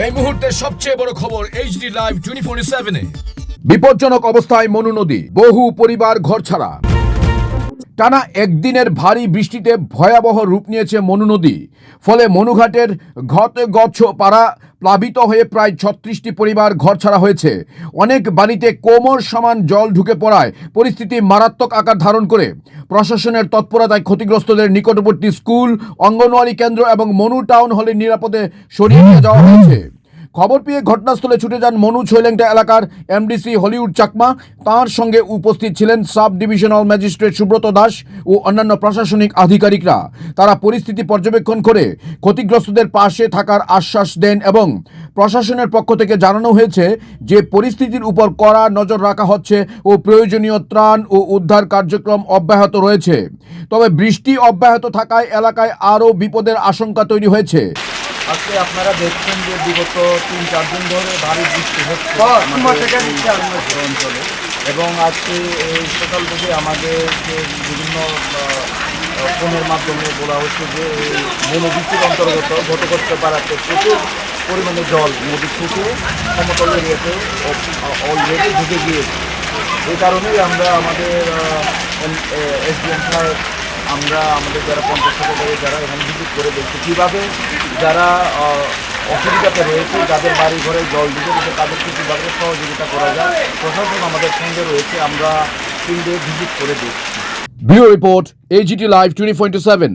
এই মুহূর্তের সবচেয়ে বড় খবর এইচডি লাইভ 24/7-এ। বিপজ্জনক অবস্থায় মনু নদী, বহু পরিবার ঘরছাড়া। টানা একদিনের ভারী বৃষ্টিতে ভয়াবহ রূপ নিয়েছে মনু নদী। ফলে মনুঘাটের গছ পাড়া প্লাবিত হয়ে প্রায় 36টি পরিবার ঘরছাড়া হয়েছে। অনেক বাড়িতে কোমর সমান জল ঢুকে পড়ায় পরিস্থিতি মারাত্মক আকার ধারণ করে। প্রশাসনের তৎপরতায় ক্ষতিগ্রস্তদের নিকটবর্তী স্কুল, অঙ্গনওয়াড়ি কেন্দ্র এবং মনু টাউন হলে নিরাপদে সরিয়ে নিয়ে যাওয়া হয়েছে। খবর পেয়ে ঘটনাস্থলে ছুটে যান মনু ছৈলেংটা এলাকার এমডিসি হলিউড চাকমা। তাঁর সঙ্গে উপস্থিত ছিলেন sub divisional magistrate Subrata Das ও অন্যান্য প্রশাসনিক আধিকারিকরা। তারা পরিস্থিতি পর্যবেক্ষণ করে ক্ষতিগ্রস্তদের পাশে থাকার আশ্বাস দেন এবং প্রশাসনের পক্ষ থেকে জানানো হয়েছে যে পরিস্থিতির উপর কড়া নজর রাখা হচ্ছে ও প্রয়োজনীয় ত্রাণ ও উদ্ধার কার্যক্রম অব্যাহত রয়েছে। তবে বৃষ্টি অব্যাহত থাকায় এলাকায় আরও বিপদের আশঙ্কা তৈরি হয়েছে। আজকে আপনারা দেখছেন যে বিগত 3-4 দিন ধরে ভারী বৃষ্টি হচ্ছে অঞ্চলে, এবং আজকে এই সকাল থেকে আমাদেরকে বিভিন্ন ফোনের মাধ্যমে বলা হচ্ছে যে এই মনোবৃত্তির অন্তর্গত ঘটকচ্ছে পাড়াতে প্রচুর পরিমাণে জল নদী থেকে সমতল এরিয়াতে অলরেডি ঢুকে গিয়েছে। এই কারণেই আমরা আমাদের এসডিএম সাহেব, আমরা আমাদের যারা পঞ্চায়েত সেক্রেটারি যারা এখানে ভিজিট করে দেখছি কীভাবে যারা অসুবিধাতে রয়েছে, যাদের বাড়ি ঘরে জল ঢুকে রয়েছে তাদেরকে কীভাবে সহযোগিতা করা যায়। প্রশাসন আমাদের সঙ্গে রয়েছে, আমরা 3 ডে ভিজিট করে দেখছি। Bureau report, HD live 24/7।